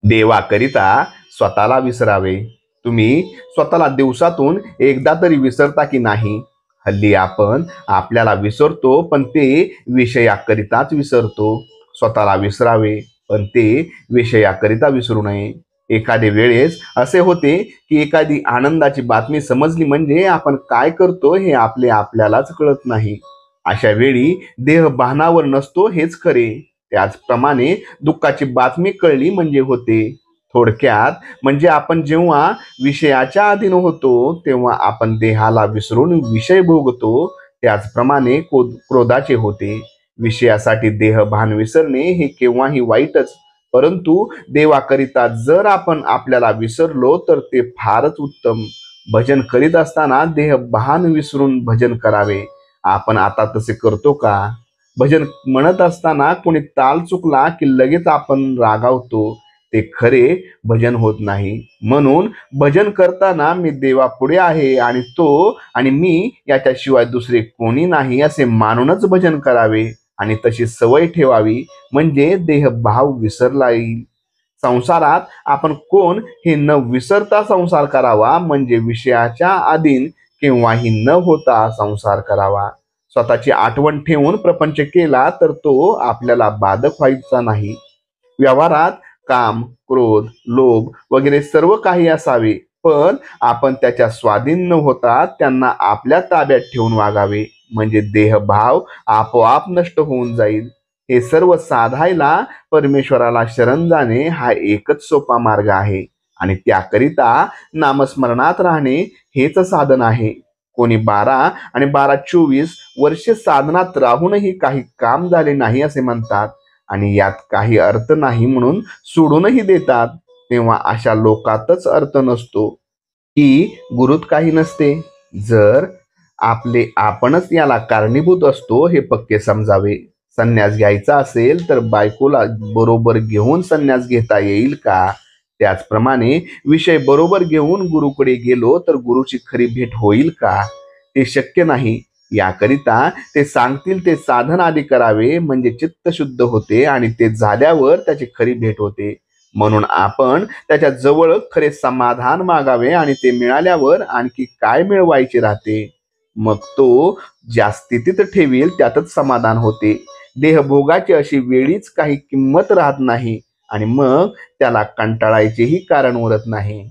देवाकरिता स्वतःला विसरावे. तुम्ही स्वतःला दिवसातून एकदा तरी विसरता की नाही? हल्ली आपण आपल्याला विसरतो, पण ते विषयाकरिताच विसरतो. स्वतःला विसरावे, पण ते विषयाकरिता विसरू नये. एखाद्या वेळेस असे होते की एखादी आनंदाची बातमी समजली म्हणजे आपण काय करतो हे आपल्यालाच कळत नाही. अशा वेळी देह भानावर नसतो हेच खरे. त्याचप्रमाणे दुःखाची बातमी कळली म्हणजे होते. थोडक्यात म्हणजे आपण जेव्हा विषयाच्या अधीन होतो तेव्हा आपण देहाला विसरून विषय भोगतो. त्याचप्रमाणे क्रोधाचे होते. विषयासाठी देह भान विसरणे हे केव्हाही वाईटच, परंतु देवाकरिता जर आपण आपल्याला विसरलो तर ते फारच उत्तम. भजन करीत असताना देह भान विसरून भजन करावे. आपण आता तसे करतो का? भजन म्हणत असताना कोणी ताल चुकला की लगेच आपण रागावतो. ते खरे भजन होत नाही. म्हणून भजन करताना मी देवापुढे आहे आणि तो आणि मी याच्याशिवाय दुसरे कोणी नाही असे मानूनच भजन करावे आणि तशी सवय ठेवावी, म्हणजे देहभाव विसरला येईल. संसारात आपण कोण हे न विसरता संसार करावा, म्हणजे विषयाच्या अधीन केव्हाही न होता संसार करावा. स्वतःची आठवण ठेवून प्रपंच केला तर तो आपल्याला बाधक व्हायचा नाही. व्यवहारात काम, क्रोध, लोभ वगैरे सर्व काही असावे, पण आपण त्याच्या स्वाधीन न होता त्यांना आपल्या ताब्यात ठेवून वागावे, म्हणजे देहभाव आपोआप नष्ट होऊन जाईल. हे सर्व साधायला परमेश्वराला शरण जाणे हा एकच सोपा मार्ग आहे आणि त्याकरिता नामस्मरणात राहणे हेच साधन आहे. कोणी 12 आणि 12-24 वर्षे साधनात राहूनही काही काम झाले नाही असे म्हणतात आणि यात काही अर्थ नाही म्हणून सोडूनही देतात. तेव्हा अशा लोकातच अर्थ नसतो की गुरुत काही नसते. जर आपणच याला कारणीभूत असतो हे पक्के समजावे. संन्यास घ्यायचा असेल तर बायकोला बरोबर घेऊन संन्यास घेता येईल का? त्याचप्रमाणे विषय बरोबर घेऊन गुरुकडे गेलो तर गुरुची खरी भेट होईल का? ते शक्य नाही. याकरिता ते सांगतील ते साधन आधी करावे, म्हणजे चित्त शुद्ध होते आणि ते झाल्यावर त्याची खरी भेट होते. म्हणून आपण त्याच्या जवळ खरे समाधान मागावे आणि ते मिळाल्यावर आणखी काय मिळवायचे राहते. मग तो ज्या स्थितीत ठेवील त्यातच समाधान होते. देहभोगाची अशी वेळीच काही किंमत राहत नाही आणि मग त्याला कंटाळायचेही कारण उरत नाही.